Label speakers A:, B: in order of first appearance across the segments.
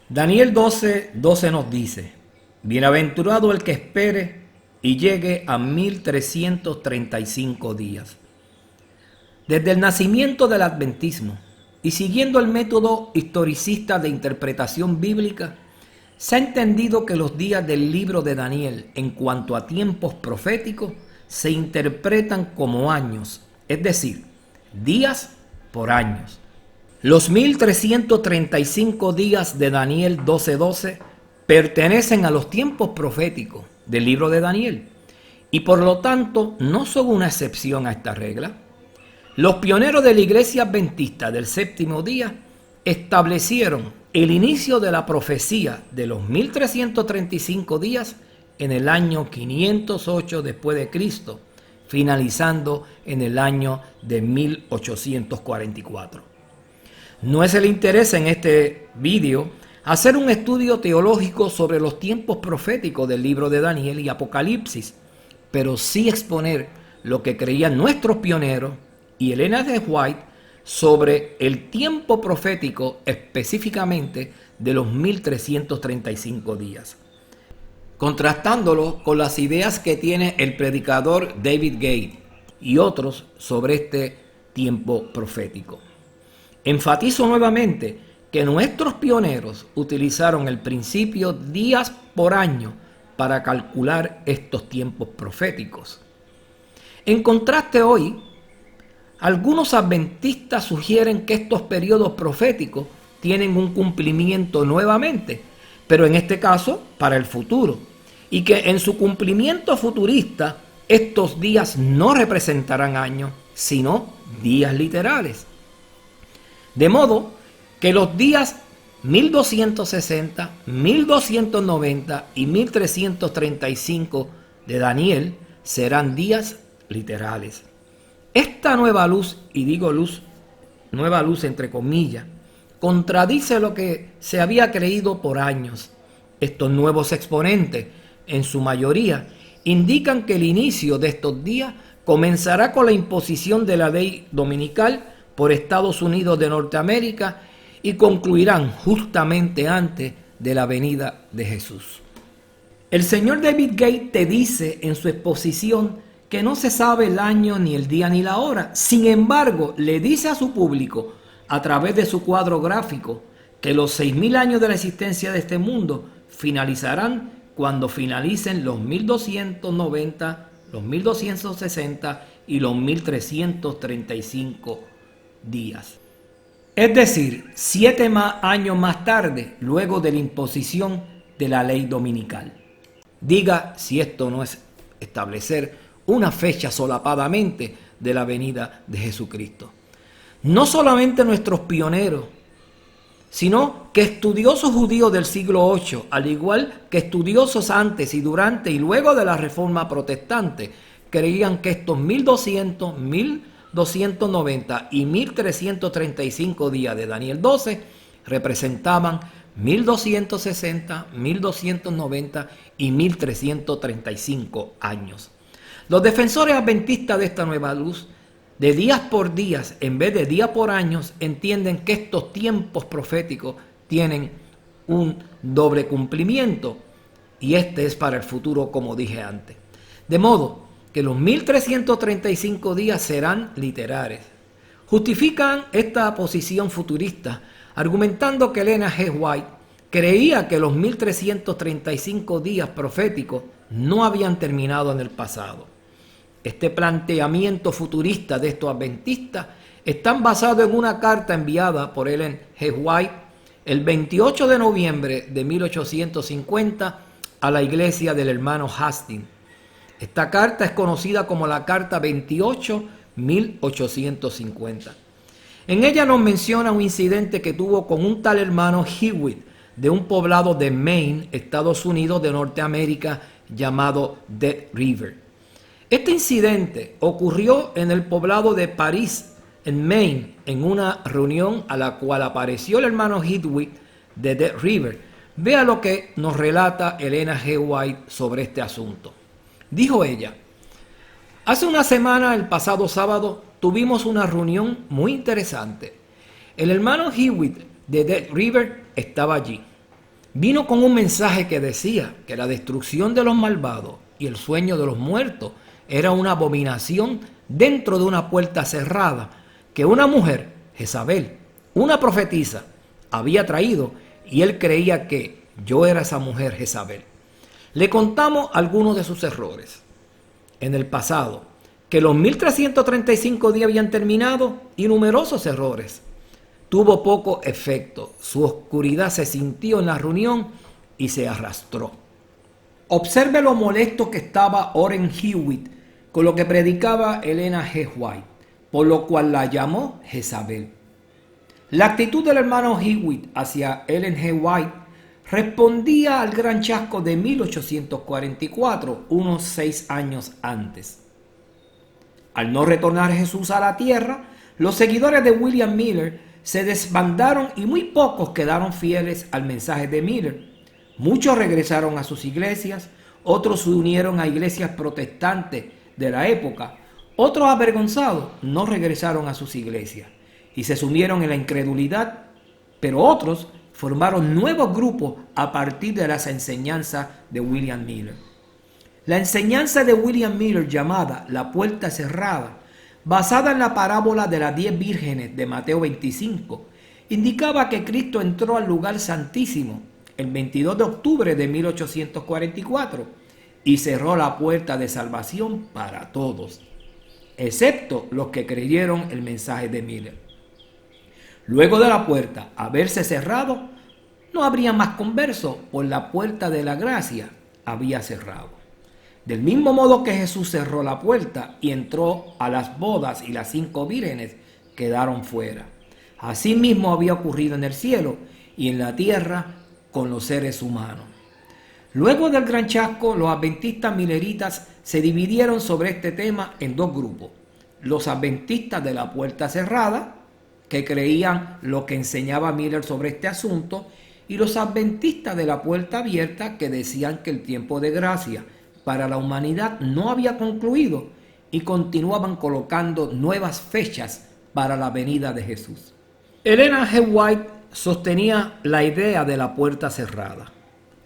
A: Daniel 12:12 nos dice: bienaventurado el que espere y llegue a 1335 días. Desde el nacimiento del adventismo y siguiendo el método historicista de interpretación bíblica, se ha entendido que los días del libro de Daniel en cuanto a tiempos proféticos se interpretan como años, es decir, días por años. Los 1335 días de Daniel 12:12 pertenecen a los tiempos proféticos del libro de Daniel y por lo tanto no son una excepción a esta regla. Los pioneros de la Iglesia Adventista del Séptimo Día establecieron el inicio de la profecía de los 1335 días en el año 508 después de Cristo, finalizando en el año de 1844. No es el interés en este vídeo hacer un estudio teológico sobre los tiempos proféticos del libro de Daniel y Apocalipsis, pero sí exponer lo que creían nuestros pioneros y Elena G. White sobre el tiempo profético específicamente de los 1335 días, contrastándolo con las ideas que tiene el predicador David Gate y otros sobre este tiempo profético. Enfatizo nuevamente que nuestros pioneros utilizaron el principio días por año para calcular estos tiempos proféticos. En contraste hoy, algunos adventistas sugieren que estos periodos proféticos tienen un cumplimiento nuevamente, pero en este caso para el futuro, y que en su cumplimiento futurista estos días no representarán años, sino días literales. De modo que los días 1260, 1290 y 1335 de Daniel serán días literales. Esta nueva luz, y digo luz, nueva luz entre comillas, contradice lo que se había creído por años. Estos nuevos exponentes, en su mayoría, indican que el inicio de estos días comenzará con la imposición de la ley dominical por Estados Unidos de Norteamérica y concluirán justamente antes de la venida de Jesús. El señor David Gate te dice en su exposición que no se sabe el año, ni el día, ni la hora. Sin embargo, le dice a su público, a través de su cuadro gráfico, que los 6.000 años de la existencia de este mundo finalizarán cuando finalicen los 1290, los 1260 y los 1335 días. Es decir, 7 años más tarde, luego de la imposición de la ley dominical. Diga si esto no es establecer una fecha solapadamente de la venida de Jesucristo. No solamente nuestros pioneros, sino que estudiosos judíos del siglo VIII, al igual que estudiosos antes y durante y luego de la Reforma Protestante, creían que estos 1200, 1290 y 1335 días de Daniel 12 representaban 1260, 1290 y 1335 años. Los defensores adventistas de esta nueva luz, de días por días en vez de día por años, entienden que estos tiempos proféticos tienen un doble cumplimiento y este es para el futuro, como dije antes. De modo que los 1335 días serán literales. Justifican esta posición futurista argumentando que Elena G. White creía que los 1335 días proféticos no habían terminado en el pasado. Este planteamiento futurista de estos adventistas están basados en una carta enviada por Ellen G. White el 28 de noviembre de 1850 a la iglesia del hermano Hastings. Esta carta es conocida como la Carta 28-1850. En ella nos menciona un incidente que tuvo con un tal hermano Hewitt de un poblado de Maine, Estados Unidos de Norteamérica, llamado Dead River. Este incidente ocurrió en el poblado de Paris, en Maine, en una reunión a la cual apareció el hermano Hewitt de Dead River. Vea lo que nos relata Elena G. White sobre este asunto. Dijo ella: hace una semana, el pasado sábado, tuvimos una reunión muy interesante. El hermano Hewitt de Dead River estaba allí. Vino con un mensaje que decía que la destrucción de los malvados y el sueño de los muertos era una abominación dentro de una puerta cerrada que una mujer, Jezabel, una profetisa, había traído, y él creía que yo era esa mujer Jezabel. Le contamos algunos de sus errores en el pasado, que los 1335 días habían terminado, y numerosos errores. Tuvo poco efecto, su oscuridad se sintió en la reunión y se arrastró. Observe lo molesto que estaba Orrin Hewitt con lo que predicaba Elena G. White, por lo cual la llamó Jezabel. La actitud del hermano Hewitt hacia Ellen G. White respondía al gran chasco de 1844, unos 6 años antes. Al no retornar Jesús a la tierra, los seguidores de William Miller se desbandaron y muy pocos quedaron fieles al mensaje de Miller. Muchos regresaron a sus iglesias, otros se unieron a iglesias protestantes de la época, otros avergonzados no regresaron a sus iglesias y se sumieron en la incredulidad, pero otros formaron nuevos grupos a partir de las enseñanzas de William Miller. La enseñanza de William Miller, llamada La Puerta Cerrada, basada en la parábola de las 10 vírgenes de Mateo 25, indicaba que Cristo entró al lugar santísimo el 22 de octubre de 1844 y cerró la puerta de salvación para todos, excepto los que creyeron el mensaje de Miller. Luego de la puerta haberse cerrado, no habría más conversos, pues la puerta de la gracia había cerrado. Del mismo modo que Jesús cerró la puerta y entró a las bodas y las 5 vírgenes quedaron fuera. Asimismo había ocurrido en el cielo y en la tierra con los seres humanos. Luego del gran chasco, los adventistas mileritas se dividieron sobre este tema en 2 grupos. Los adventistas de la puerta cerrada, que creían lo que enseñaba Miller sobre este asunto, y los adventistas de la puerta abierta, que decían que el tiempo de gracia para la humanidad no había concluido y continuaban colocando nuevas fechas para la venida de Jesús. Elena G. White sostenía la idea de la puerta cerrada.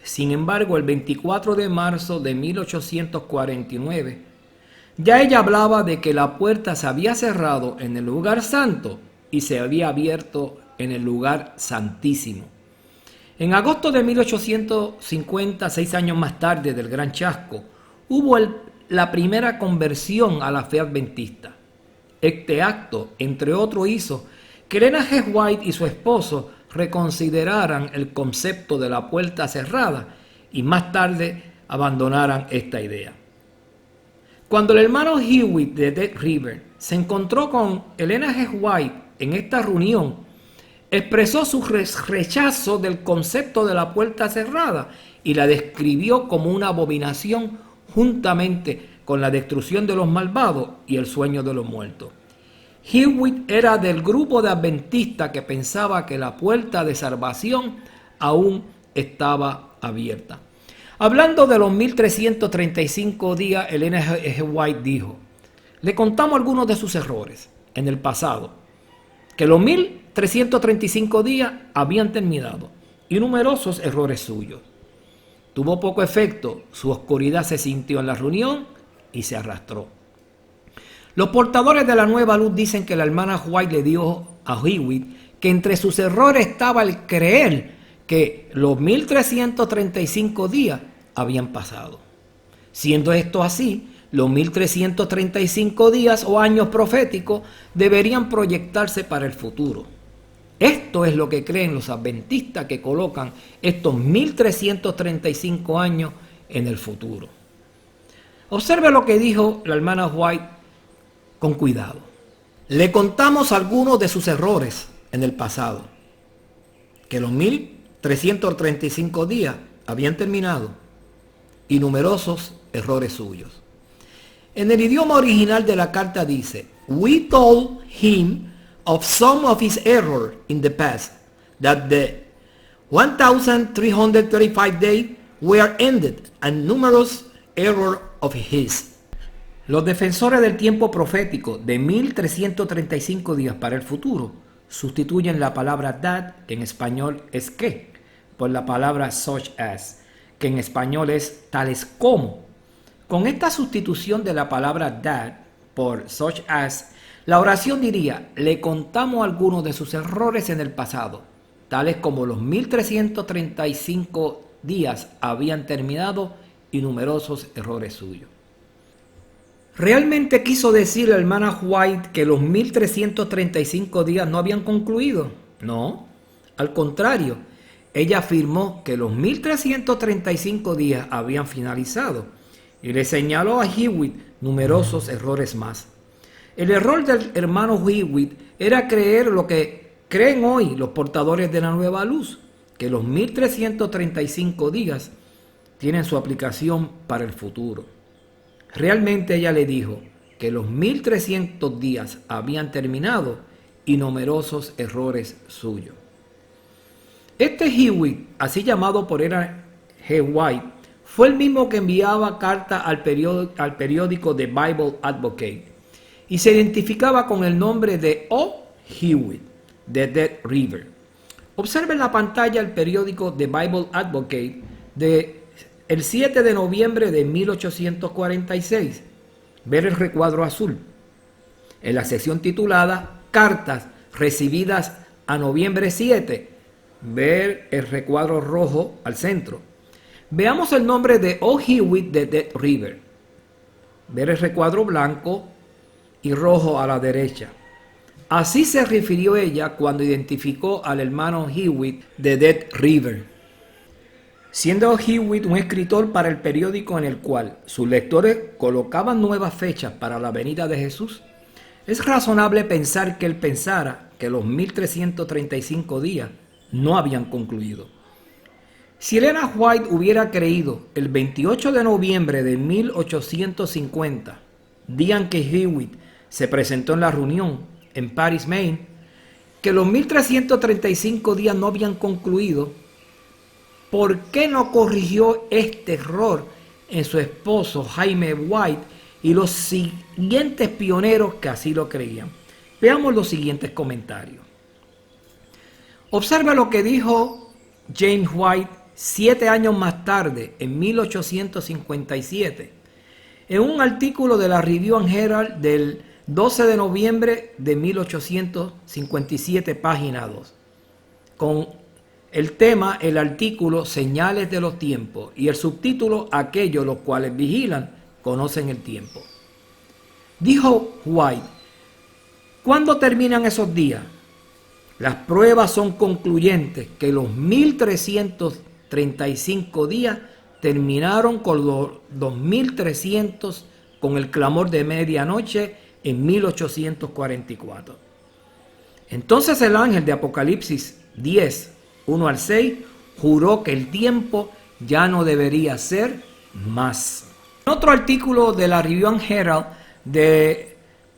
A: Sin embargo, el 24 de marzo de 1849, ya ella hablaba de que la puerta se había cerrado en el lugar santo y se había abierto en el lugar santísimo. En agosto de 1850, 6 años más tarde del gran chasco, hubo la primera conversión a la fe adventista. Este acto, entre otros, hizo que Elena G. White y su esposo reconsideraran el concepto de la puerta cerrada y más tarde abandonaran esta idea. Cuando el hermano Hewitt de Dead River se encontró con Elena G. White en esta reunión, expresó su rechazo del concepto de la puerta cerrada y la describió como una abominación juntamente con la destrucción de los malvados y el sueño de los muertos. Hewitt era del grupo de adventistas que pensaba que la puerta de salvación aún estaba abierta. Hablando de los 1335 días, Elena G. White dijo: le contamos algunos de sus errores en el pasado, que los 1335 días habían terminado, y numerosos errores suyos. Tuvo poco efecto, su oscuridad se sintió en la reunión y se arrastró. Los portadores de la nueva luz dicen que la hermana White le dijo a Hewitt que entre sus errores estaba el creer que los 1335 días habían pasado. Siendo esto así, los 1335 días o años proféticos deberían proyectarse para el futuro. Esto es lo que creen los adventistas, que colocan estos 1335 años en el futuro. Observe lo que dijo la hermana White con cuidado. Le contamos algunos de sus errores en el pasado, que los 1335 días habían terminado, y numerosos errores suyos. En el idioma original de la carta dice: we told him of some of his error in the past, that the 1335 days were ended, and numerous error of his. Los defensores del tiempo profético de 1335 días para el futuro sustituyen la palabra that, en español es que, por la palabra such as, que en español es tales como. Con esta sustitución de la palabra that por such as, la oración diría: le contamos algunos de sus errores en el pasado, tales como los 1335 días habían terminado y numerosos errores suyos. ¿Realmente quiso decir la hermana White que los 1335 días no habían concluido? No, al contrario, ella afirmó que los 1335 días habían finalizado y le señaló a Hewitt numerosos errores más. El error del hermano Hewitt era creer lo que creen hoy los portadores de la nueva luz, que los 1335 días tienen su aplicación para el futuro. Realmente ella le dijo que los 1300 días habían terminado y numerosos errores suyos. Este Hewitt, así llamado por Ellen G. White, fue el mismo que enviaba cartas al periódico The Bible Advocate y se identificaba con el nombre de O. Hewitt de Dead River. Observe en la pantalla el periódico The Bible Advocate el 7 de noviembre de 1846. Ver el recuadro azul. En la sección titulada Cartas recibidas a noviembre 7, ver el recuadro rojo al centro. Veamos el nombre de O. Hewitt de Dead River. Ver el recuadro blanco y rojo a la derecha. Así se refirió ella cuando identificó al hermano Hewitt de Dead River. Siendo Hewitt un escritor para el periódico en el cual sus lectores colocaban nuevas fechas para la venida de Jesús, es razonable pensar que él pensara que los 1335 días no habían concluido. Si Ellen White hubiera creído el 28 de noviembre de 1850, día en que Hewitt se presentó en la reunión en Paris, Maine, que los 1335 días no habían concluido, ¿por qué no corrigió este error en su esposo Jaime White y los siguientes pioneros que así lo creían? Veamos los siguientes comentarios. Observa lo que dijo James White 7 años más tarde, en 1857, en un artículo de la Review and Herald del 12 de noviembre de 1857, página 2, con el tema, el artículo Señales de los tiempos, y el subtítulo Aquellos los cuales vigilan, conocen el tiempo. Dijo White: ¿cuándo terminan esos días? Las pruebas son concluyentes que los 1335 días terminaron con los 2300 con el clamor de medianoche en 1844. Entonces el ángel de Apocalipsis 10, 1 al 6, juró que el tiempo ya no debería ser más. En otro artículo de la Review and Herald de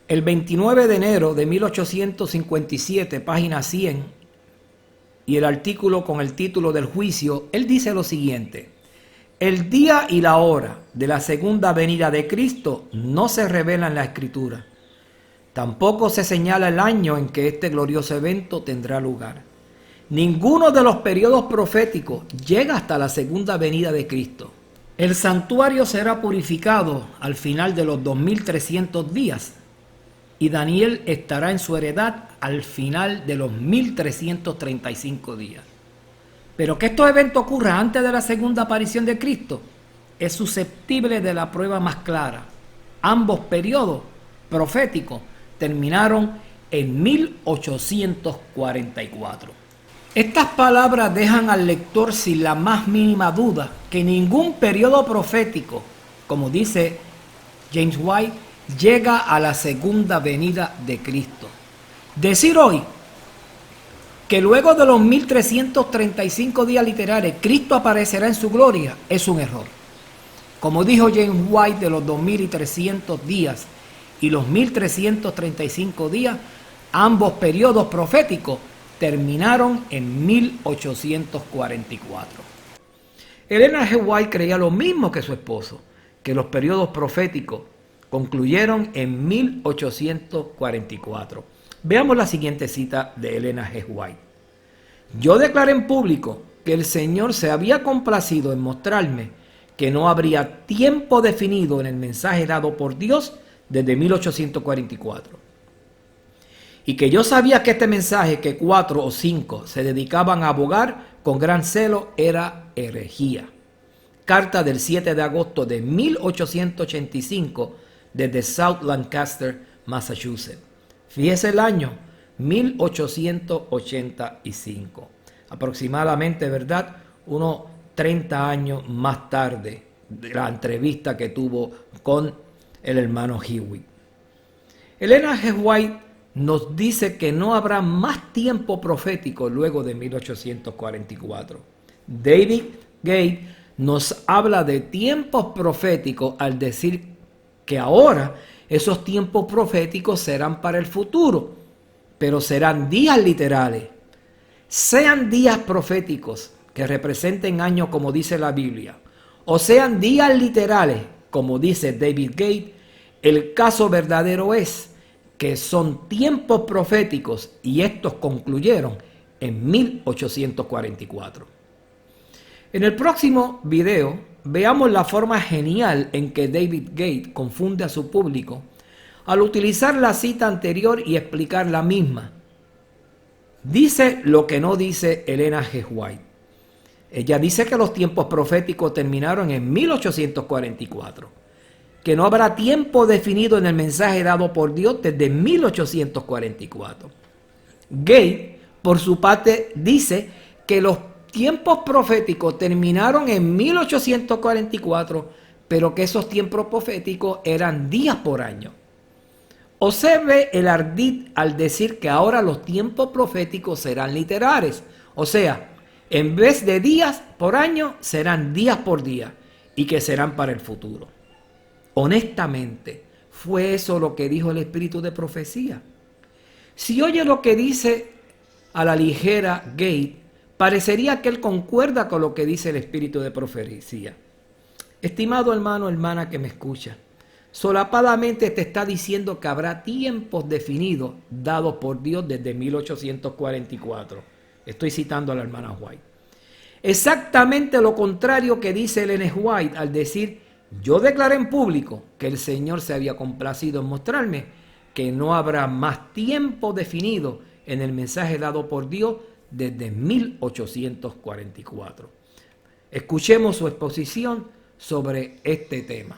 A: el 29 de enero de 1857, página 100, y el artículo con el título del juicio, él dice lo siguiente: el día y la hora de la segunda venida de Cristo no se revela en la Escritura. Tampoco se señala el año en que este glorioso evento tendrá lugar. Ninguno de los periodos proféticos llega hasta la segunda venida de Cristo. El santuario será purificado al final de los 2300 días y Daniel estará en su heredad al final de los 1335 días. Pero que estos eventos ocurran antes de la segunda aparición de Cristo es susceptible de la prueba más clara. Ambos periodos proféticos terminaron en 1844. Estas palabras dejan al lector sin la más mínima duda que ningún periodo profético, como dice James White, llega a la segunda venida de Cristo. Decir hoy que luego de los 1335 días literales Cristo aparecerá en su gloria es un error. Como dijo James White, de los 2300 días y los 1335 días, ambos periodos proféticos terminaron en 1844. Ellen G. White creía lo mismo que su esposo, que los periodos proféticos concluyeron en 1844. Veamos la siguiente cita de Ellen G. White. Yo declaré en público que el Señor se había complacido en mostrarme que no habría tiempo definido en el mensaje dado por Dios desde 1844. Y que yo sabía que este mensaje, que 4 o 5 se dedicaban a abogar con gran celo, era herejía. Carta del 7 de agosto de 1885 desde South Lancaster, Massachusetts. Fíjese el año, 1885. Aproximadamente, ¿verdad?, unos 30 años más tarde de la entrevista que tuvo con el hermano Hewitt. Elena G. White nos dice que no habrá más tiempo profético luego de 1844. David Gates nos habla de tiempos proféticos al decir que ahora esos tiempos proféticos serán para el futuro, pero serán días literales. Sean días proféticos que representen años como dice la Biblia, o sean días literales como dice David Gates, el caso verdadero es que son tiempos proféticos y estos concluyeron en 1844. En el próximo video veamos la forma genial en que David Gates confunde a su público al utilizar la cita anterior y explicar la misma. Dice lo que no dice Elena G. White. Ella dice que los tiempos proféticos terminaron en 1844, que no habrá tiempo definido en el mensaje dado por Dios desde 1844. Gates, por su parte, dice que los tiempos proféticos terminaron en 1844, pero que esos tiempos proféticos eran días por año. Observe el ardid al decir que ahora los tiempos proféticos serán literales, o sea, en vez de días por año, serán días por día y que serán para el futuro. Honestamente, ¿fue eso lo que dijo el espíritu de profecía? Si oye lo que dice a la ligera Gates, parecería que él concuerda con lo que dice el espíritu de profecía. Estimado hermano, hermana que me escucha, solapadamente te está diciendo que habrá tiempos definidos dados por Dios desde 1844. Estoy citando a la hermana White. Exactamente lo contrario que dice Ellen White al decir: yo declaré en público que el Señor se había complacido en mostrarme que no habrá más tiempo definido en el mensaje dado por Dios desde 1844. Escuchemos su exposición sobre este tema.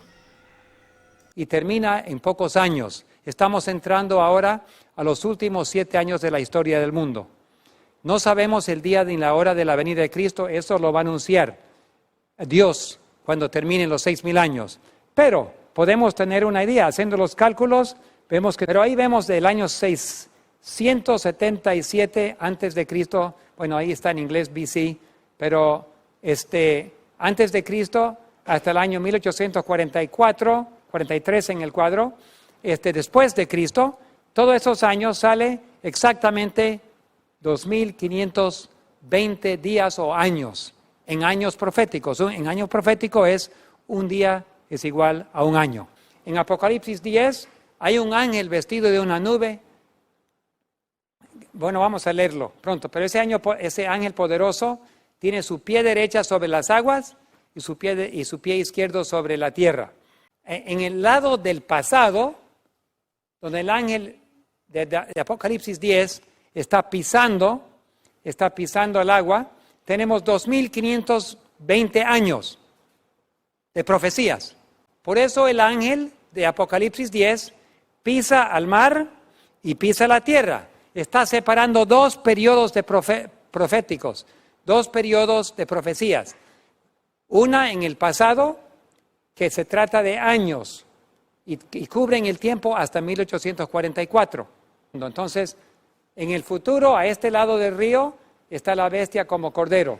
B: Y termina en pocos años. Estamos entrando ahora a los últimos 7 años de la historia del mundo. No sabemos el día ni la hora de la venida de Cristo, eso lo va a anunciar Dios cuando terminen los 6,000 años. Pero podemos tener una idea, haciendo los cálculos, pero ahí vemos del año 677 antes de Cristo, bueno, ahí está en inglés BC, pero antes de Cristo hasta el año 1844, 43 en el cuadro, después de Cristo, todos esos años sale exactamente 2520 días o años. En años proféticos. En año profético es un día es igual a un año. En Apocalipsis 10 hay un ángel vestido de una nube. Bueno, vamos a leerlo pronto, pero ese ángel poderoso tiene su pie derecha sobre las aguas y su pie izquierdo sobre la tierra. En el lado del pasado, donde el ángel de Apocalipsis 10 está pisando el agua, tenemos 2520 años de profecías. Por eso el ángel de Apocalipsis 10 pisa al mar y pisa la tierra. Está separando dos periodos proféticos, dos periodos de profecías. Una en el pasado, que se trata de años y cubren el tiempo hasta 1844. Entonces, en el futuro, a este lado del río, está la bestia como cordero.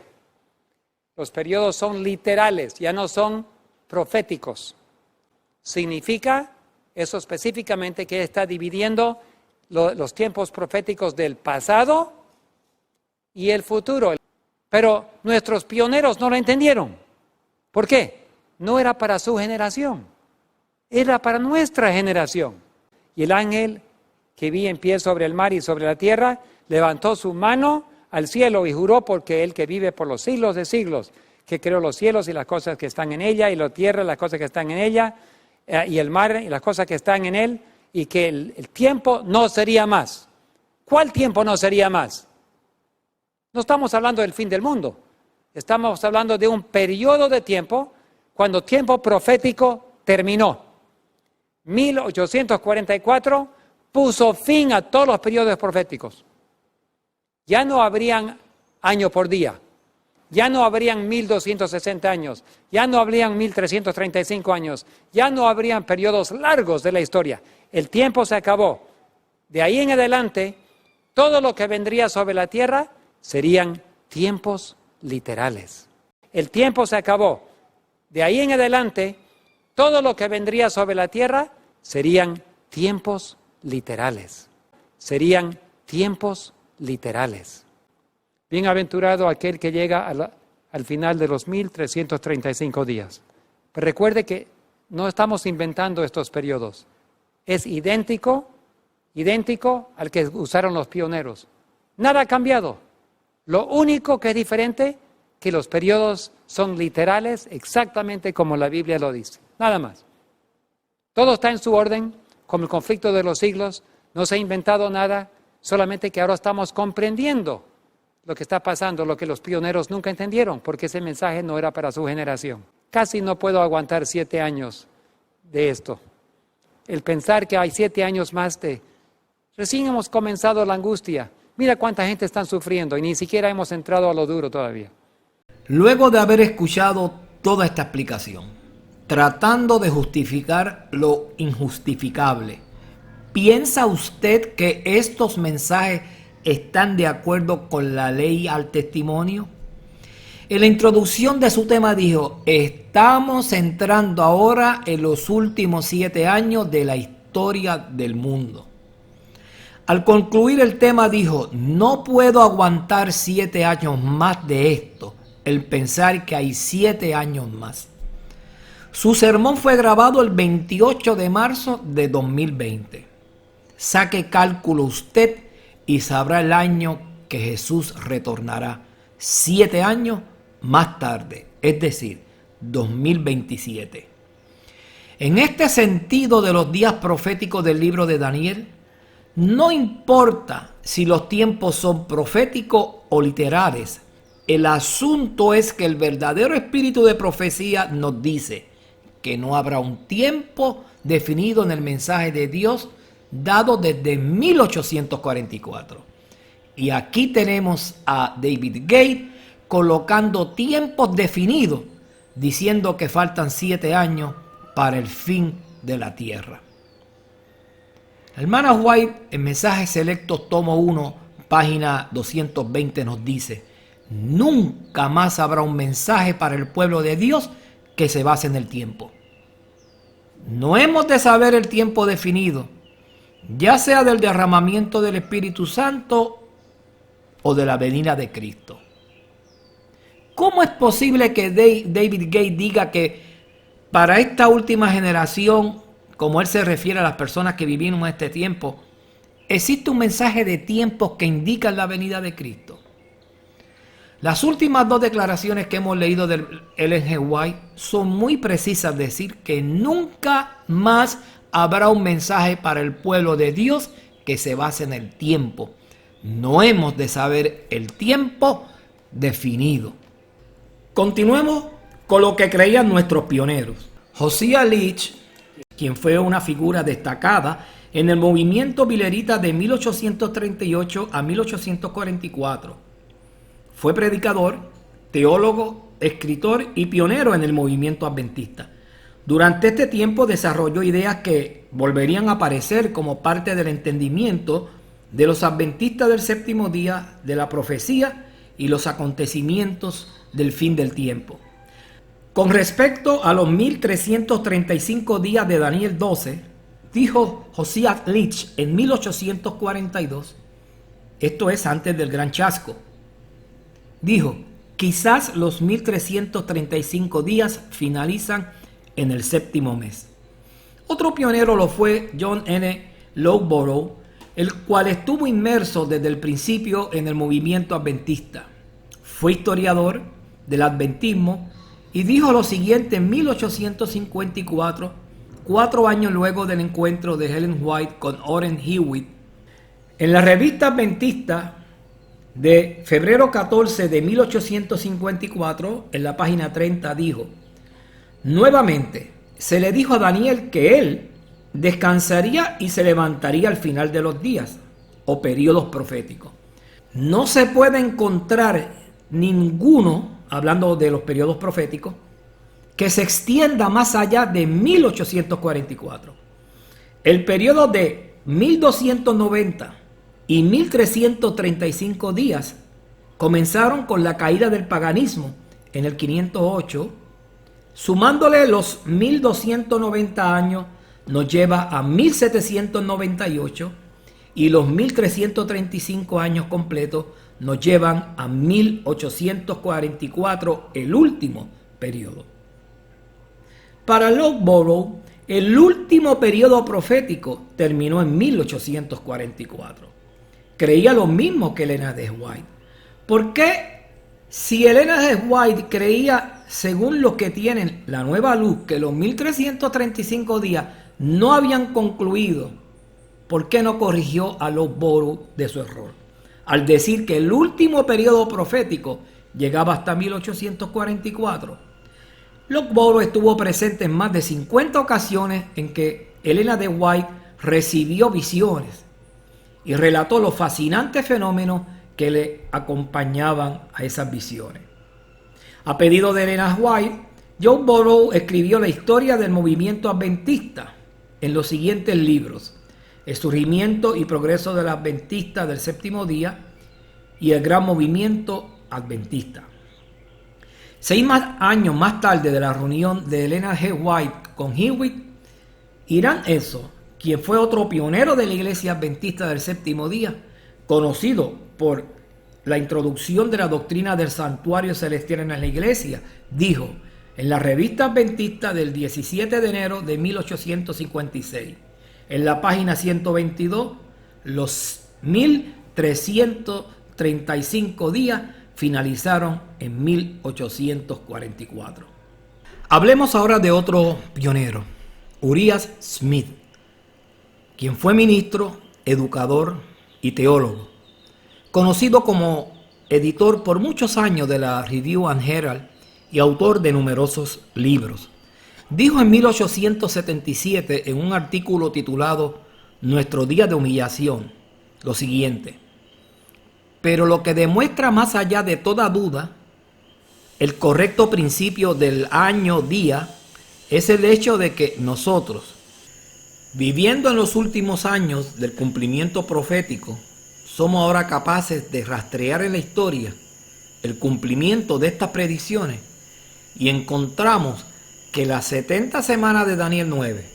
B: Los periodos son literales, ya no son proféticos. Significa eso específicamente que está dividiendo los tiempos proféticos del pasado y el futuro. Pero nuestros pioneros no lo entendieron. ¿Por qué? No era para su generación, era para nuestra generación. Y el ángel que vi en pie sobre el mar y sobre la tierra levantó su mano al cielo y juró porque Él que vive por los siglos de siglos, que creó los cielos y las cosas que están en ella, y la tierra y las cosas que están en ella, y el mar y las cosas que están en él, y que el tiempo no sería más. ¿Cuál tiempo no sería más? No estamos hablando del fin del mundo. Estamos hablando de un periodo de tiempo cuando tiempo profético terminó. 1844 puso fin a todos los periodos proféticos. Ya no habrían año por día. Ya no habrían 1260 años, ya no habrían 1335 años, ya no habrían periodos largos de la historia. El tiempo se acabó. De ahí en adelante, todo lo que vendría sobre la tierra serían tiempos literales. El tiempo se acabó. De ahí en adelante, todo lo que vendría sobre la tierra serían tiempos literales. Serían tiempos literales. Bienaventurado aquel que llega al final de los 1335 días. Pero recuerde que no estamos inventando estos periodos. Es idéntico al que usaron los pioneros. Nada ha cambiado. Lo único que es diferente, que los periodos son literales exactamente como la Biblia lo dice. Nada más. Todo está en su orden, como el conflicto de los siglos. No se ha inventado nada, solamente que ahora estamos comprendiendo lo que está pasando, lo que los pioneros nunca entendieron, porque ese mensaje no era para su generación. Casi no puedo aguantar 7 años de esto. El pensar que hay 7 años más de... Recién hemos comenzado la angustia. Mira cuánta gente está sufriendo y ni siquiera hemos entrado a lo duro todavía.
A: Luego de haber escuchado toda esta explicación, tratando de justificar lo injustificable, ¿piensa usted que estos mensajes están de acuerdo con la ley al testimonio? En la introducción de su tema dijo: estamos entrando ahora en los últimos 7 años de la historia del mundo. Al concluir el tema dijo: no puedo aguantar 7 años más de esto, el pensar que hay 7 años más. Su sermón fue grabado el 28 de marzo de 2020. Saque cálculo usted y sabrá el año que Jesús retornará. 7 años más tarde, es decir, 2027. En este sentido de los días proféticos del libro de Daniel, no importa si los tiempos son proféticos o literales, el asunto es que el verdadero espíritu de profecía nos dice que no habrá un tiempo definido en el mensaje de Dios dado desde 1844. Y aquí tenemos a David Gate colocando tiempos definidos, diciendo que faltan 7 años para el fin de la tierra. La hermana White, en Mensajes Selectos, tomo 1, página 220, nos dice: nunca más habrá un mensaje para el pueblo de Dios que se base en el tiempo. No hemos de saber el tiempo definido, ya sea del derramamiento del Espíritu Santo o de la venida de Cristo. ¿Cómo es posible que David Gate diga que para esta última generación, como él se refiere a las personas que vivimos en este tiempo, existe un mensaje de tiempos que indican la venida de Cristo? Las últimas 2 declaraciones que hemos leído del Ellen G. White son muy precisas, decir que nunca más habrá un mensaje para el pueblo de Dios que se base en el tiempo. No hemos de saber el tiempo definido. Continuemos con lo que creían nuestros pioneros. Josiah Leach, quien fue una figura destacada en el movimiento bilerita de 1838 a 1844. Fue predicador, teólogo, escritor y pionero en el movimiento adventista. Durante este tiempo desarrolló ideas que volverían a aparecer como parte del entendimiento de los adventistas del séptimo día, de la profecía y los acontecimientos del fin del tiempo. Con respecto a los 1335 días de Daniel 12, dijo Josiah Leach en 1842, esto es antes del gran chasco, dijo: quizás los 1335 días finalizan en el séptimo mes. Otro pionero lo fue John N. Loughborough, el cual estuvo inmerso desde el principio en el movimiento adventista. Fue historiador del adventismo y dijo lo siguiente en 1854, 4 años luego del encuentro de Ellen White con Orrin Hewitt. En la revista adventista de febrero 14 de 1854, en la página 30, dijo: nuevamente se le dijo a Daniel que él descansaría y se levantaría al final de los días o periodos proféticos. No se puede encontrar ninguno, hablando de los periodos proféticos, que se extienda más allá de 1844. El periodo de 1290 y 1335 días comenzaron con la caída del paganismo en el 508. Sumándole los 1290 años nos lleva a 1798 y los 1335 años completos nos llevan a 1844, el último periodo. Para Loughborough, el último periodo profético terminó en 1844. Creía lo mismo que Elena de White. ¿Por qué? Si Elena de White creía, según lo que tienen la Nueva Luz, que los 1335 días no habían concluido, ¿por qué no corrigió a Loughborough de su error? Al decir que el último periodo profético llegaba hasta 1844. Loughborough estuvo presente en más de 50 ocasiones en que Elena de White recibió visiones y relató los fascinantes fenómenos que le acompañaban a esas visiones. A pedido de Elena White, Loughborough escribió la historia del movimiento adventista en los siguientes libros: El surgimiento y progreso del adventista del séptimo día y el gran movimiento adventista. 6 años más tarde de la reunión de Elena G. White con Hewitt, Irán Esso, quien fue otro pionero de la iglesia adventista del séptimo día, conocido por la introducción de la doctrina del santuario celestial en la iglesia, dijo en la revista adventista del 17 de enero de 1856, en la página 122, los 1335 días finalizaron en 1844. Hablemos ahora de otro pionero, Uriah Smith, quien fue ministro, educador y teólogo, conocido como editor por muchos años de la Review and Herald y autor de numerosos libros. Dijo en 1877 en un artículo titulado Nuestro día de humillación lo siguiente: pero lo que demuestra más allá de toda duda el correcto principio del año-día es el hecho de que nosotros, viviendo en los últimos años del cumplimiento profético, somos ahora capaces de rastrear en la historia el cumplimiento de estas predicciones y encontramos que las 70 semanas de Daniel 9,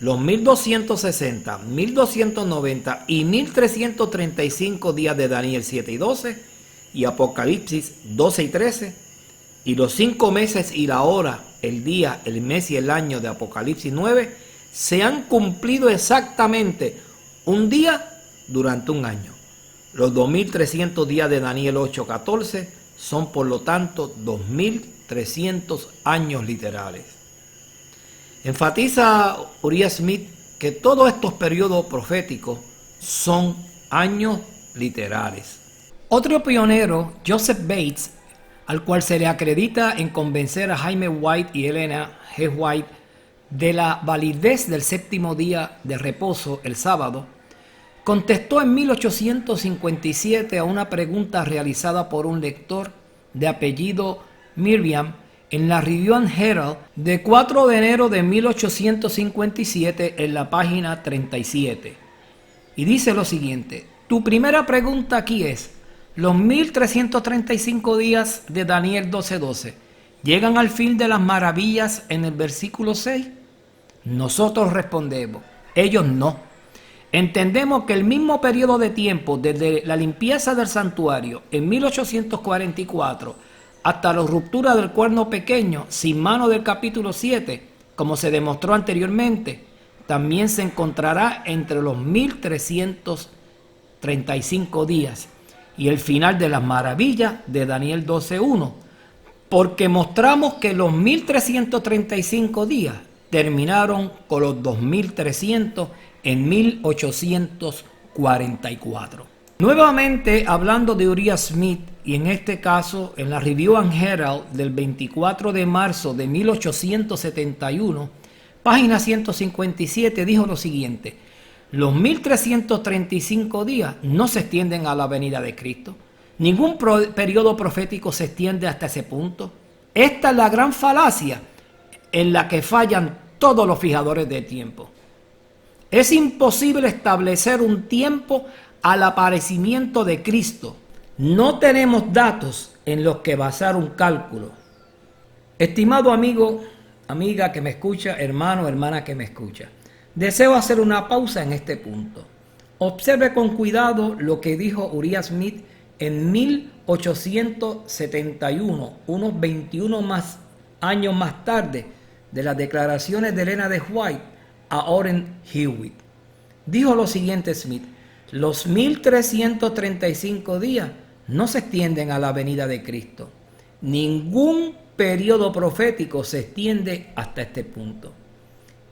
A: los 1260, 1290 y 1335 días de Daniel 7 y 12 y Apocalipsis 12 y 13 y los 5 meses y la hora, el día, el mes y el año de Apocalipsis 9 se han cumplido exactamente un día durante un año. Los 2300 días de Daniel 8:14 son por lo tanto 2300 años literales. Enfatiza Uriah Smith que todos estos periodos proféticos son años literales. Otro pionero, Joseph Bates, al cual se le acredita en convencer a Jaime White y Elena G. White de la validez del séptimo día de reposo el sábado, contestó en 1857 a una pregunta realizada por un lector de apellido Miriam en la Review and Herald de 4 de enero de 1857 en la página 37. Y dice lo siguiente: tu primera pregunta aquí es, ¿los 1335 días de Daniel 12:12 llegan al fin de las maravillas en el versículo 6? Nosotros respondemos, ellos no. Entendemos que el mismo periodo de tiempo desde la limpieza del santuario en 1844 hasta la ruptura del cuerno pequeño sin mano del capítulo 7, como se demostró anteriormente, también se encontrará entre los 1335 días y el final de las maravillas de Daniel 12:1, porque mostramos que los 1335 días terminaron con los 2300 en 1844. Nuevamente hablando de Uriah Smith, y en este caso en la Review and Herald del 24 de marzo de 1871, página 157, dijo lo siguiente: los 1335 días no se extienden a la venida de Cristo. Ningún periodo profético se extiende hasta ese punto. Esta es la gran falacia en la que fallan todos los fijadores de tiempo. Es imposible establecer un tiempo al aparecimiento de Cristo. No tenemos datos en los que basar un cálculo. Estimado amigo, amiga que me escucha, hermano, hermana que me escucha, deseo hacer una pausa en este punto. Observe con cuidado lo que dijo Uriah Smith en 1871, unos 21 años más tarde de las declaraciones de Elena de White a Orrin Hewitt. Dijo lo siguiente Smith: los 1335 días no se extienden a la venida de Cristo. Ningún periodo profético se extiende hasta este punto.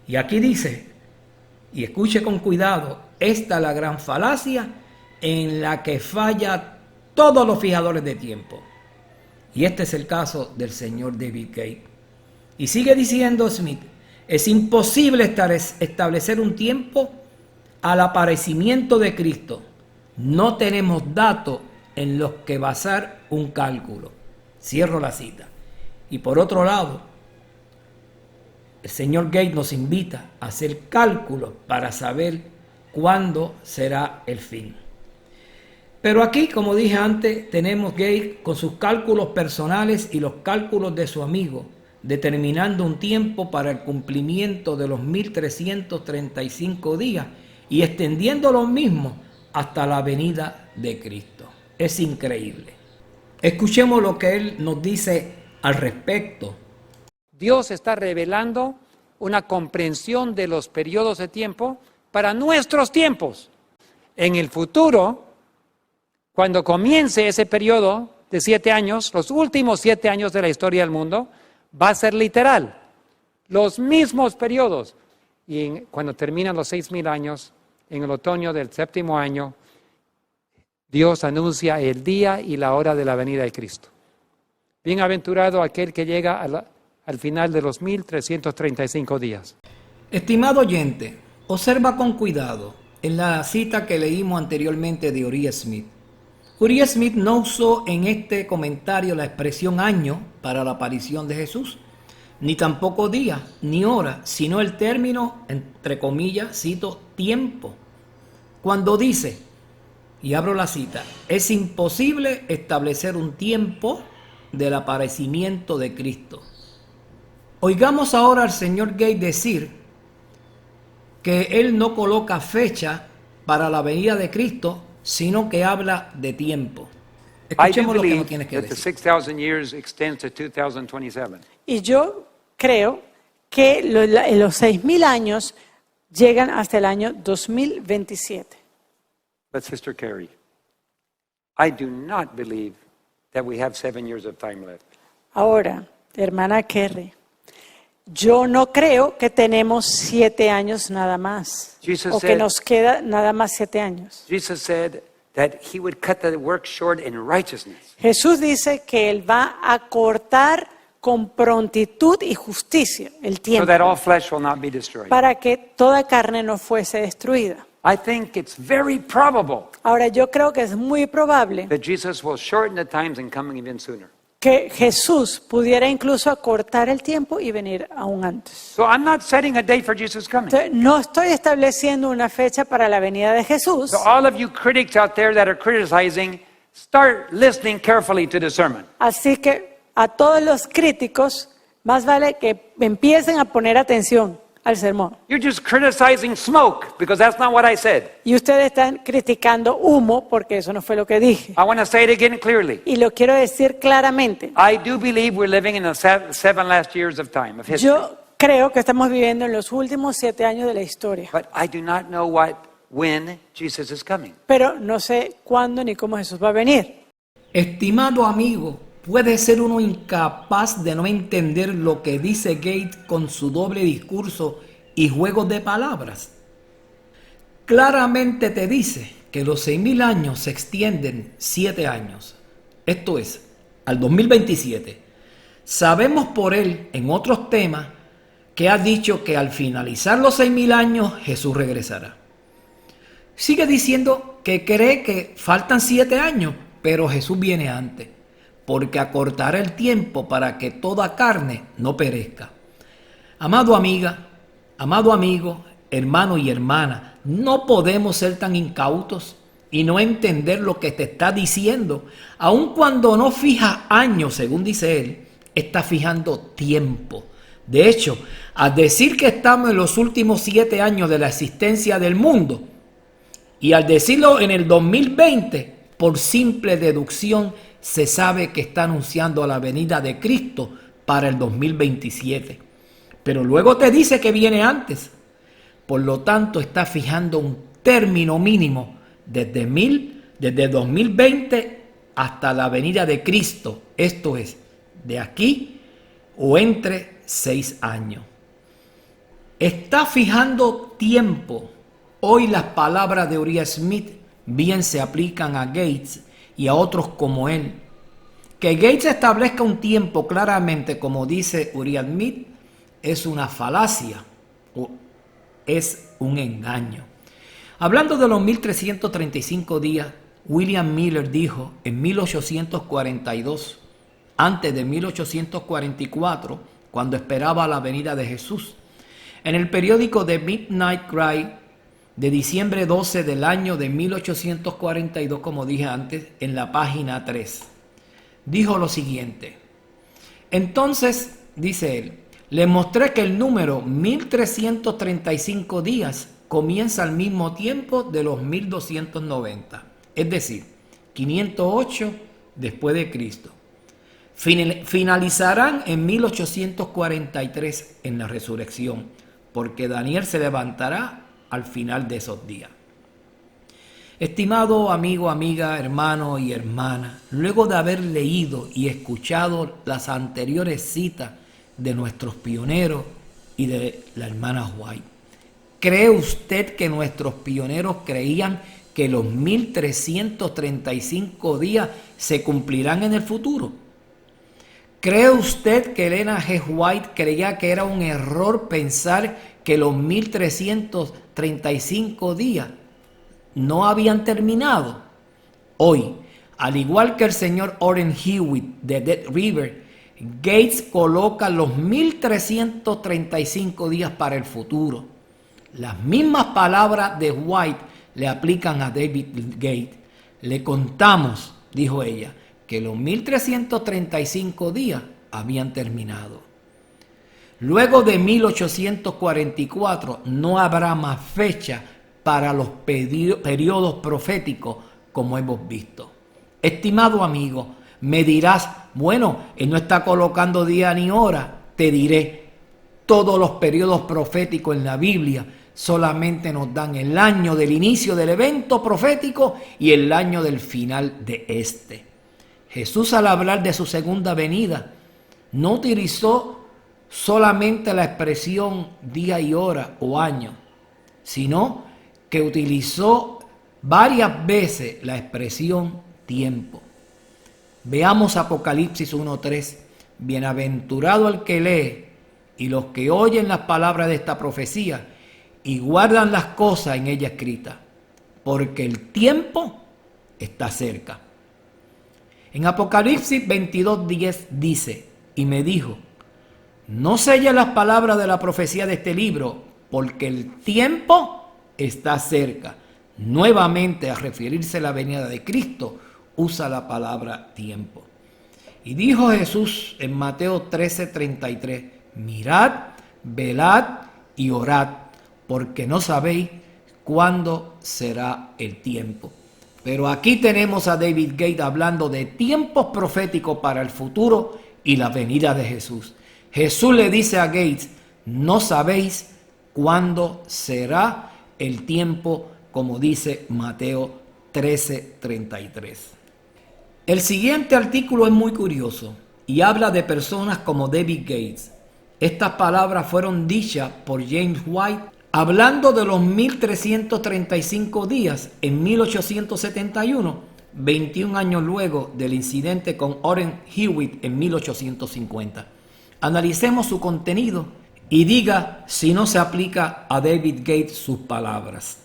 A: Y aquí dice, y escuche con cuidado, esta es la gran falacia en la que falla todos los fijadores de tiempo. Y este es el caso del señor David Gate. Y sigue diciendo Smith: es imposible establecer un tiempo al aparecimiento de Cristo. No tenemos datos en los que basar un cálculo. Cierro la cita. Y por otro lado, el señor Gate nos invita a hacer cálculos para saber cuándo será el fin. Pero aquí, como dije antes, tenemos Gate con sus cálculos personales y los cálculos de su amigo, determinando un tiempo para el cumplimiento de los 1335 días y extendiendo lo mismo hasta la venida de Cristo. Es increíble. Escuchemos lo que él nos dice al respecto.
B: Dios está revelando una comprensión de los periodos de tiempo para nuestros tiempos. En el futuro, cuando comience ese periodo de 7 años, los últimos 7 años de la historia del mundo, va a ser literal, los mismos periodos. Y cuando terminan los 6,000 años, en el otoño del 7º año, Dios anuncia el día y la hora de la venida de Cristo. Bienaventurado aquel que llega al final de los 1335 días.
A: Estimado oyente, observa con cuidado en la cita que leímos anteriormente de Uriah Smith. Uriah Smith no usó en este comentario la expresión año para la aparición de Jesús, ni tampoco día, ni hora, sino el término, entre comillas, cito, tiempo. Cuando dice, y abro la cita, es imposible establecer un tiempo del aparecimiento de Cristo. Oigamos ahora al señor Gate decir que él no coloca fecha para la venida de Cristo, sino que habla de tiempo. Escuchemos lo que nos tienes que decir.
C: Y yo creo que los 6,000 años llegan hasta el año 2027.
B: But Sister Carrie, I do not believe that we have 7 years of time left.
C: Ahora, hermana Kerry, yo no creo que tenemos 7 años nada más, o que nos queda nada más 7 años.
B: Jesus said that he would cut the work short in righteousness.
C: Jesús dice que Él va a cortar con prontitud y justicia el tiempo,
B: So that all flesh will not be destroyed.
C: para que toda carne no fuese destruida.
B: I think it's very probable
C: Ahora, yo creo que es muy probable
B: that Jesus will shorten the times and coming even sooner.
C: que Jesús pudiera incluso acortar el tiempo y venir aún antes.
B: So I'm not setting a date for Jesus coming.
C: Entonces, no estoy estableciendo una fecha para la venida de Jesús.
B: So all of you critics out there that are criticizing, start listening carefully to the sermon.
C: Así que a todos los críticos, más vale que empiecen a poner atención al sermón.
B: You're just criticizing smoke because that's not what I said.
C: Y ustedes están criticando humo porque eso no fue lo que dije.
B: I want to say it again clearly.
C: Y lo quiero decir claramente.
B: I do believe we're living in the 7 last years of time, of history.
C: Yo creo que estamos viviendo en los últimos 7 años de la historia.
D: But I do not know when Jesus is coming.
C: Pero no sé cuándo ni cómo Jesús va a venir.
A: Estimado amigo, ¿puede ser uno incapaz de no entender lo que dice Gates con su doble discurso y juegos de palabras? Claramente te dice que los 6,000 años se extienden 7 años. Esto es, al 2027. Sabemos por él, en otros temas, que ha dicho que al finalizar los 6,000 años Jesús regresará. Sigue diciendo que cree que faltan 7 años, pero Jesús viene antes, porque acortará el tiempo para que toda carne no perezca. Amado amiga, amado amigo, hermano y hermana, no podemos ser tan incautos y no entender lo que te está diciendo, aun cuando no fija años, según dice él, está fijando tiempo. De hecho, al decir que estamos en los últimos 7 años de la existencia del mundo, y al decirlo en el 2020, por simple deducción, se sabe que está anunciando la venida de Cristo para el 2027. Pero luego te dice que viene antes. Por lo tanto, está fijando un término mínimo desde 2020 hasta la venida de Cristo. Esto es, de aquí o entre 6 años. Está fijando tiempo. Hoy las palabras de Uriah Smith bien se aplican a Gates y a otros como él. Que Gates establezca un tiempo claramente, como dice Uriah Smith, es una falacia o es un engaño. Hablando de los 1335 días, William Miller dijo en 1842, antes de 1844, cuando esperaba la venida de Jesús, en el periódico The Midnight Cry de diciembre 12 del año de 1842, como dije antes, en la página 3, dijo lo siguiente: entonces, dice él, le mostré que el número 1335 días comienza al mismo tiempo de los 1290, es decir, 508 después de Cristo. Finalizarán en 1843 en la resurrección, porque Daniel se levantará al final de esos días. Estimado amigo, amiga, hermano y hermana, luego de haber leído y escuchado las anteriores citas de nuestros pioneros y de la hermana White, ¿cree usted que nuestros pioneros creían que los 1335 días se cumplirán en el futuro? ¿Cree usted que Elena G. White creía que era un error pensar que los 1335 días no habían terminado? Hoy, al igual que el señor Orrin Hewitt de Dead River, Gates coloca los 1335 días para el futuro. Las mismas palabras de White le aplican a David Gates. Le contamos, dijo ella, que los 1335 días habían terminado. Luego de 1844 no habrá más fecha para los periodos proféticos como hemos visto. Estimado amigo, me dirás, bueno, él no está colocando día ni hora. Te diré, todos los periodos proféticos en la Biblia solamente nos dan el año del inicio del evento profético y el año del final de este. Jesús, al hablar de su segunda venida, no utilizó solamente la expresión día y hora o año, sino que utilizó varias veces la expresión tiempo. Veamos Apocalipsis 1:3. Bienaventurado el que lee y los que oyen las palabras de esta profecía y guardan las cosas en ella escritas, porque el tiempo está cerca. En Apocalipsis 22:10 dice, y me dijo, no selles las palabras de la profecía de este libro, porque el tiempo está cerca. Nuevamente, a referirse a la venida de Cristo, usa la palabra tiempo. Y dijo Jesús en Mateo 13:33, mirad, velad y orad, porque no sabéis cuándo será el tiempo. Pero aquí tenemos a David Gates hablando de tiempos proféticos para el futuro y la venida de Jesús. Jesús le dice a Gates, no sabéis cuándo será el tiempo, como dice Mateo 13:33. El siguiente artículo es muy curioso y habla de personas como David Gates. Estas palabras fueron dichas por James White hablando de los 1335 días en 1871, 21 años luego del incidente con Orrin Hewitt en 1850. Analicemos su contenido y diga si no se aplica a David Gates sus palabras.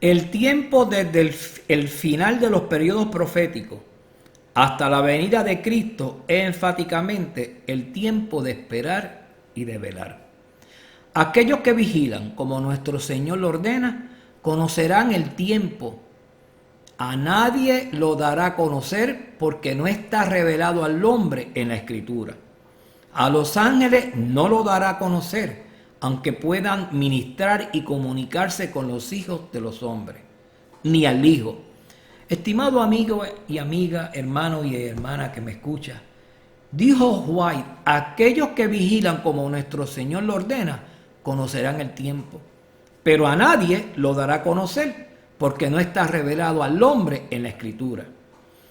A: El tiempo desde el final de los periodos proféticos hasta la venida de Cristo es enfáticamente el tiempo de esperar y de velar. Aquellos que vigilan, como nuestro Señor lo ordena, conocerán el tiempo. A nadie lo dará a conocer porque no está revelado al hombre en la Escritura. A los ángeles no lo dará a conocer, aunque puedan ministrar y comunicarse con los hijos de los hombres, ni al Hijo. Estimado amigo y amiga, hermano y hermana que me escucha, dijo White, aquellos que vigilan como nuestro Señor lo ordena, conocerán el tiempo, pero a nadie lo dará a conocer, porque no está revelado al hombre en la Escritura.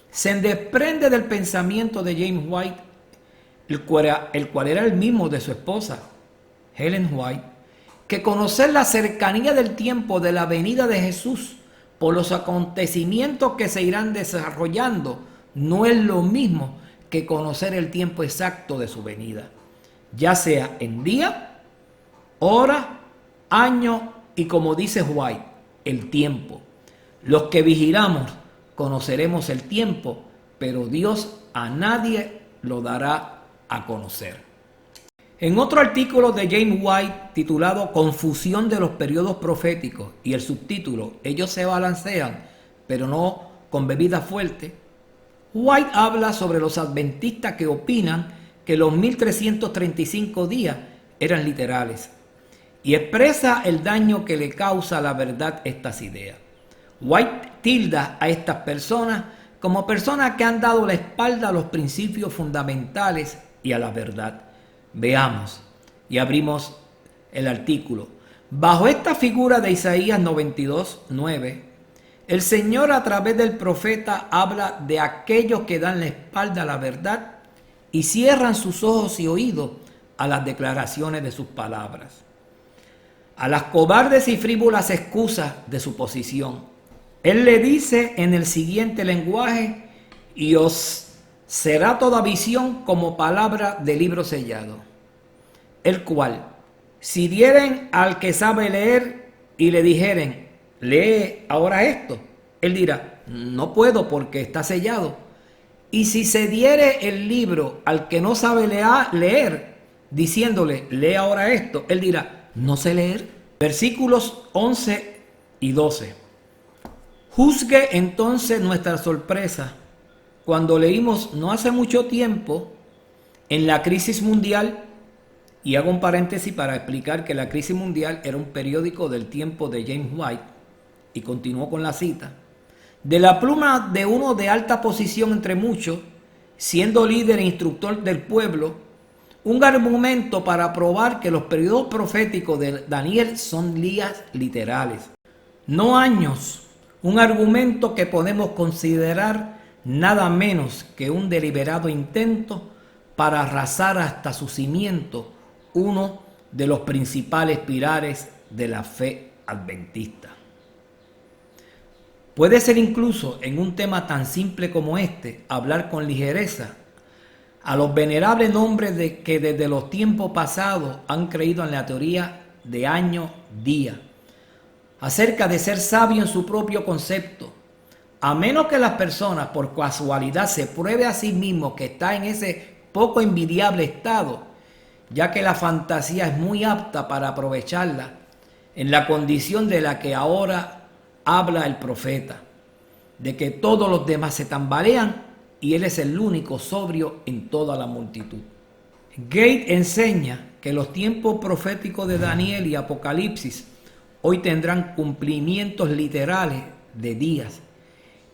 A: Se desprende del pensamiento de James White, el cual era el mismo de su esposa, Ellen White, que conocer la cercanía del tiempo de la venida de Jesús por los acontecimientos que se irán desarrollando no es lo mismo que conocer el tiempo exacto de su venida, ya sea en día, hora, año y, como dice White, el tiempo. Los que vigilamos conoceremos el tiempo, pero Dios a nadie lo dará a conocer. En otro artículo de James White titulado Confusión de los periodos proféticos y el subtítulo Ellos se balancean, pero no con bebida fuerte, White habla sobre los adventistas que opinan que los 1335 días eran literales y expresa el daño que le causa a la verdad estas ideas. White tilda a estas personas como personas que han dado la espalda a los principios fundamentales y a la verdad. Veamos y abrimos el artículo. Bajo esta figura de Isaías 92:9, el Señor a través del profeta habla de aquellos que dan la espalda a la verdad y cierran sus ojos y oídos a las declaraciones de sus palabras, a las cobardes y frívolas excusas de su posición. Él le dice en el siguiente lenguaje: y os será toda visión como palabra de libro sellado, el cual, si dieren al que sabe leer y le dijeren, lee ahora esto, él dirá, no puedo porque está sellado. Y si se diere el libro al que no sabe leer, diciéndole, lee ahora esto, él dirá, no sé leer. Versículos 11 y 12. Juzgue entonces nuestra sorpresa cuando leímos no hace mucho tiempo en la crisis mundial, y hago un paréntesis para explicar que la crisis mundial era un periódico del tiempo de James White, y continuó con la cita, de la pluma de uno de alta posición entre muchos, siendo líder e instructor del pueblo, un argumento para probar que los periodos proféticos de Daniel son días literales, no años. Un argumento que podemos considerar nada menos que un deliberado intento para arrasar hasta su cimiento uno de los principales pilares de la fe adventista. Puede ser incluso en un tema tan simple como este hablar con ligereza a los venerables nombres de que desde los tiempos pasados han creído en la teoría de año-día, acerca de ser sabio en su propio concepto, a menos que las personas por casualidad se pruebe a sí mismo que está en ese poco envidiable estado, ya que la fantasía es muy apta para aprovecharla en la condición de la que ahora habla el profeta, de que todos los demás se tambalean y él es el único sobrio en toda la multitud. Gates enseña que los tiempos proféticos de Daniel y Apocalipsis hoy tendrán cumplimientos literales de días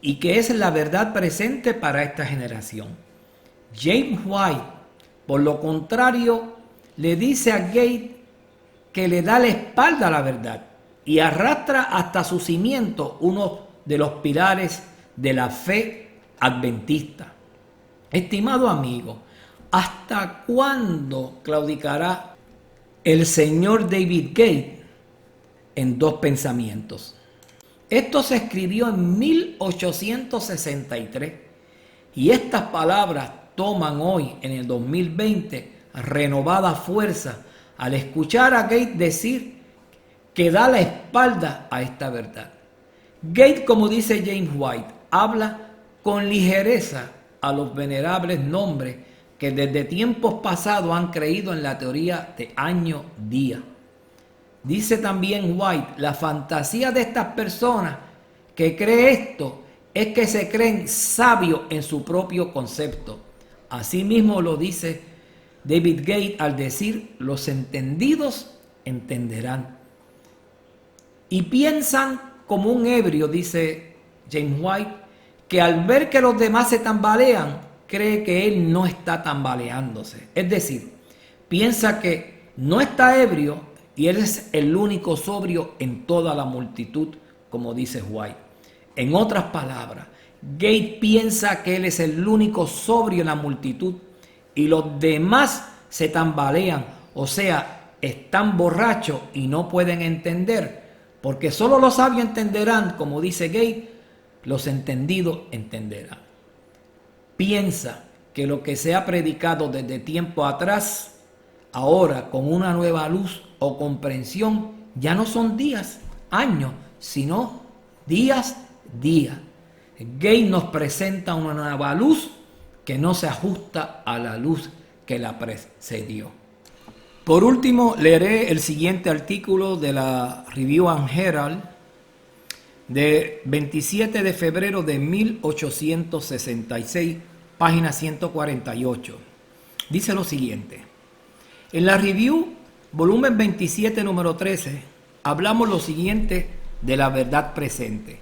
A: y que es la verdad presente para esta generación. James White, por lo contrario, le dice a Gates que le da la espalda a la verdad y arrastra hasta su cimiento uno de los pilares de la fe adventista. Estimado amigo, ¿hasta cuándo claudicará el señor David Gates en dos pensamientos? Esto se escribió en 1863 y estas palabras toman hoy, en el 2020, renovada fuerza al escuchar a Gates decir que da la espalda a esta verdad. Gates, como dice James White, habla con ligereza a los venerables nombres que desde tiempos pasados han creído en la teoría de año-día. Dice también White, la fantasía de estas personas que creen esto es que se creen sabios en su propio concepto. Asimismo lo dice David Gates al decir, los entendidos entenderán. Y piensan como un ebrio, dice James White, que al ver que los demás se tambalean, cree que él no está tambaleándose. Es decir, piensa que no está ebrio y él es el único sobrio en toda la multitud, como dice White. En otras palabras, Gates piensa que él es el único sobrio en la multitud y los demás se tambalean, o sea, están borrachos y no pueden entender, porque solo los sabios entenderán, como dice Gates, los entendidos entenderán. Piensa que lo que se ha predicado desde tiempo atrás, ahora con una nueva luz o comprensión, ya no son días, años, sino días. Gates nos presenta una nueva luz que no se ajusta a la luz que la precedió. Por último, leeré el siguiente artículo de la Review and Herald de 27 de febrero de 1866, página 148. Dice lo siguiente. En la Review, volumen 27, número 13, hablamos lo siguiente de la verdad presente.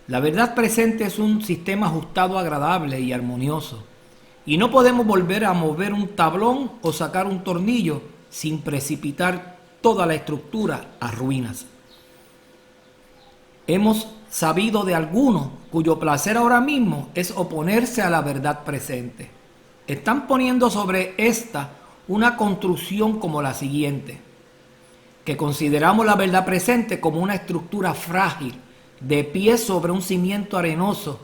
A: La verdad presente es un sistema ajustado, agradable y armonioso. Y no podemos volver a mover un tablón o sacar un tornillo sin precipitar toda la estructura a ruinas. Hemos sabido de algunos cuyo placer ahora mismo es oponerse a la verdad presente. Están poniendo sobre esta una construcción como la siguiente, que consideramos la verdad presente como una estructura frágil, de pie sobre un cimiento arenoso,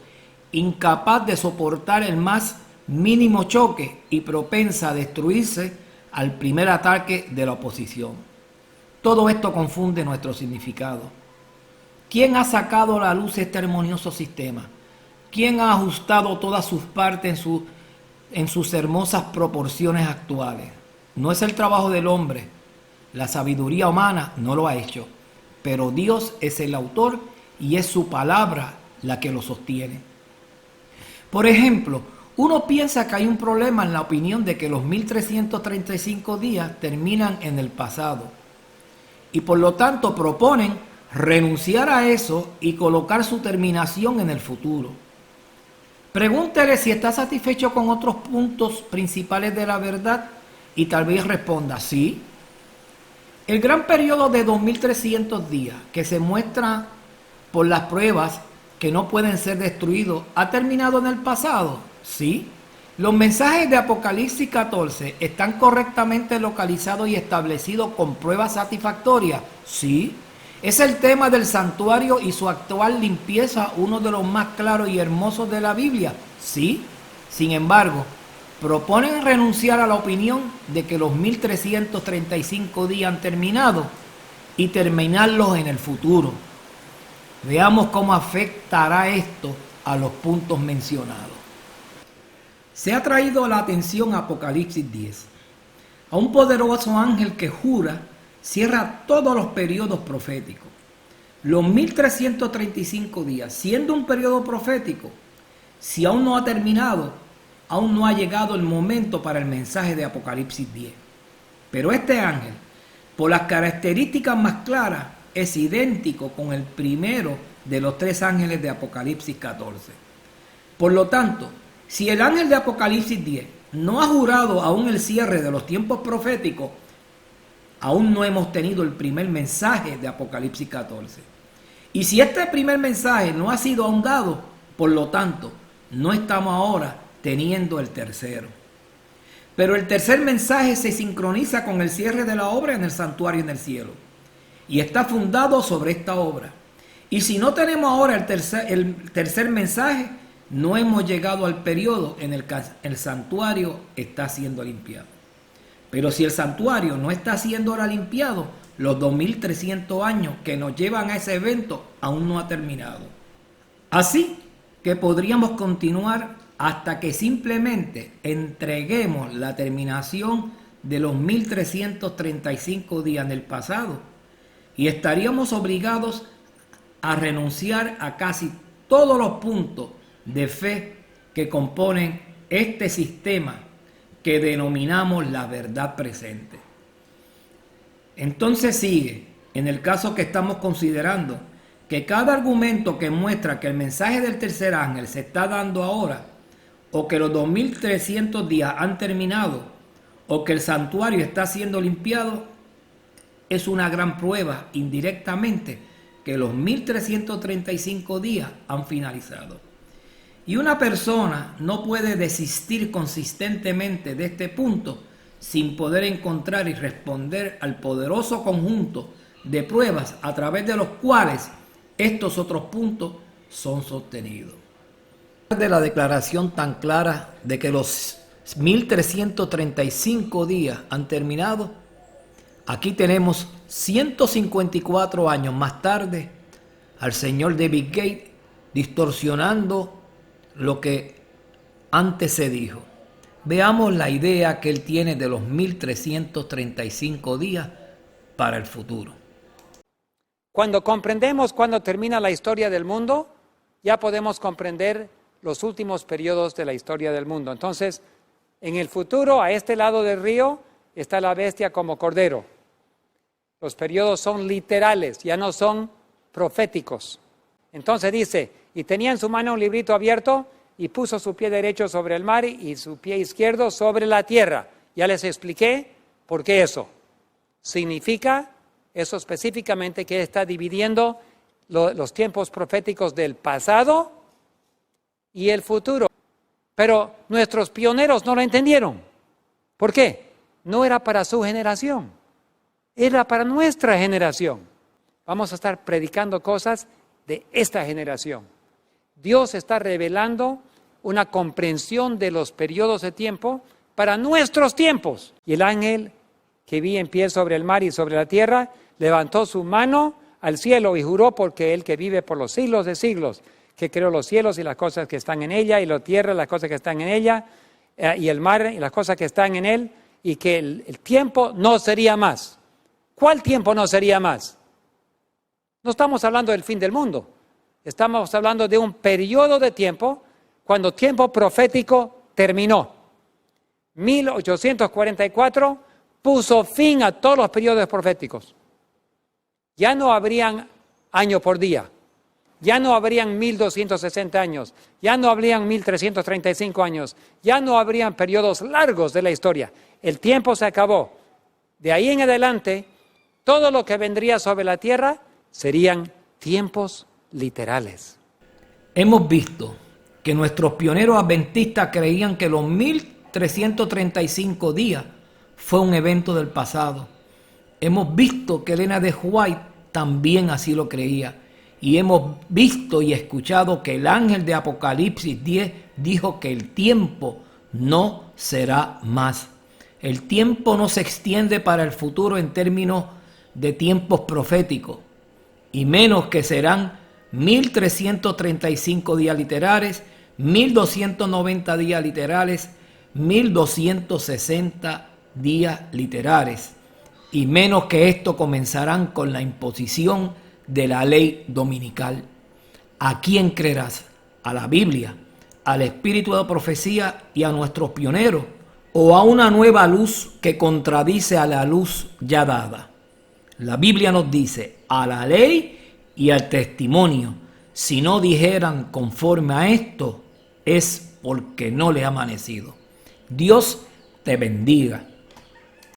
A: incapaz de soportar el más mínimo choque y propensa a destruirse al primer ataque de la oposición. Todo esto confunde nuestro significado. ¿Quién ha sacado a la luz este armonioso sistema? ¿Quién ha ajustado todas sus partes en sus hermosas proporciones actuales? No es el trabajo del hombre, la sabiduría humana no lo ha hecho, pero Dios es el autor y es su palabra la que lo sostiene. Por ejemplo, uno piensa que hay un problema en la opinión de que los 1335 días terminan en el pasado y por lo tanto proponen renunciar a eso y colocar su terminación en el futuro. Pregúntele si está satisfecho con otros puntos principales de la verdad y tal vez responda sí. El gran periodo de 2300 días que se muestra por las pruebas que no pueden ser destruidos, ¿ha terminado en el pasado? Sí. ¿Los mensajes de Apocalipsis 14 están correctamente localizados y establecidos con pruebas satisfactorias? Sí. ¿Es el tema del santuario y su actual limpieza uno de los más claros y hermosos de la Biblia? Sí. Sin embargo, proponen renunciar a la opinión de que los 1335 días han terminado y terminarlos en el futuro. Veamos cómo afectará esto a los puntos mencionados. Se ha traído la atención a Apocalipsis 10, a un poderoso ángel que jura cierra todos los periodos proféticos. Los 1335 días, siendo un periodo profético, si aún no ha terminado, aún no ha llegado el momento para el mensaje de Apocalipsis 10. Pero este ángel, por las características más claras, es idéntico con el primero de los tres ángeles de Apocalipsis 14. Por lo tanto, si el ángel de Apocalipsis 10 no ha jurado aún el cierre de los tiempos proféticos, aún no hemos tenido el primer mensaje de Apocalipsis 14. Y si este primer mensaje no ha sido aún dado, por lo tanto, no estamos ahora teniendo el tercero. Pero el tercer mensaje se sincroniza con el cierre de la obra en el santuario en el cielo. Y está fundado sobre esta obra. Y si no tenemos ahora el tercer mensaje, no hemos llegado al periodo en el que el santuario está siendo limpiado. Pero si el santuario no está siendo ahora limpiado, los 2300 años que nos llevan a ese evento aún no ha terminado. Así que podríamos continuar hasta que simplemente entreguemos la terminación de los 1335 días en el pasado y estaríamos obligados a renunciar a casi todos los puntos de fe que componen este sistema que denominamos la verdad presente. Entonces sigue, en el caso que estamos considerando, que cada argumento que muestra que el mensaje del tercer ángel se está dando ahora, o que los 2300 días han terminado, o que el santuario está siendo limpiado, es una gran prueba indirectamente que los 1335 días han finalizado. Y una persona no puede desistir consistentemente de este punto sin poder encontrar y responder al poderoso conjunto de pruebas a través de los cuales estos otros puntos son sostenidos. De la declaración tan clara de que los 1335 días han terminado, aquí tenemos 154 años más tarde al señor David Gates distorsionando lo que antes se dijo. Veamos la idea que él tiene de los 1335 días para el futuro.
B: Cuando comprendemos cuándo termina la historia del mundo, ya podemos comprender los últimos periodos de la historia del mundo. Entonces, en el futuro, a este lado del río, está la bestia como cordero. Los periodos son literales, ya no son proféticos. Entonces dice, y tenía en su mano un librito abierto y puso su pie derecho sobre el mar y su pie izquierdo sobre la tierra. Ya les expliqué por qué eso. Significa eso específicamente que está dividiendo los tiempos proféticos del pasado y el futuro. Pero nuestros pioneros no lo entendieron. ¿Por qué? No era para su generación, era para nuestra generación. Vamos a estar predicando cosas de esta generación. Dios está revelando una comprensión de los periodos de tiempo para nuestros tiempos. Y el ángel que vi en pie sobre el mar y sobre la tierra levantó su mano al cielo y juró porque él que vive por los siglos de siglos, que creó los cielos y las cosas que están en ella, y la tierra y las cosas que están en ella, y el mar y las cosas que están en él, y que el tiempo no sería más. ¿Cuál tiempo no sería más? No estamos hablando del fin del mundo. Estamos hablando de un periodo de tiempo cuando tiempo profético terminó. 1844 puso fin a todos los periodos proféticos. Ya no habrían año por día. Ya no habrían 1260 años. Ya no habrían 1335 años. Ya no habrían periodos largos de la historia. El tiempo se acabó. De ahí en adelante, todo lo que vendría sobre la tierra serían tiempos literales.
A: Hemos visto que nuestros pioneros adventistas creían que los 1335 días fue un evento del pasado. Hemos visto que Elena de White también así lo creía. Y hemos visto y escuchado que el ángel de Apocalipsis 10 dijo que el tiempo no será más. El tiempo no se extiende para el futuro en términos de tiempos proféticos, y menos que serán 1335 días literales, 1290 días literales, 1260 días literales, y menos que esto comenzarán con la imposición de la ley dominical. ¿A quién creerás? ¿A la Biblia, al espíritu de profecía y a nuestros pioneros, o a una nueva luz que contradice a la luz ya dada? La Biblia nos dice, a la ley y al testimonio. Si no dijeran conforme a esto, es porque no le ha amanecido. Dios te bendiga.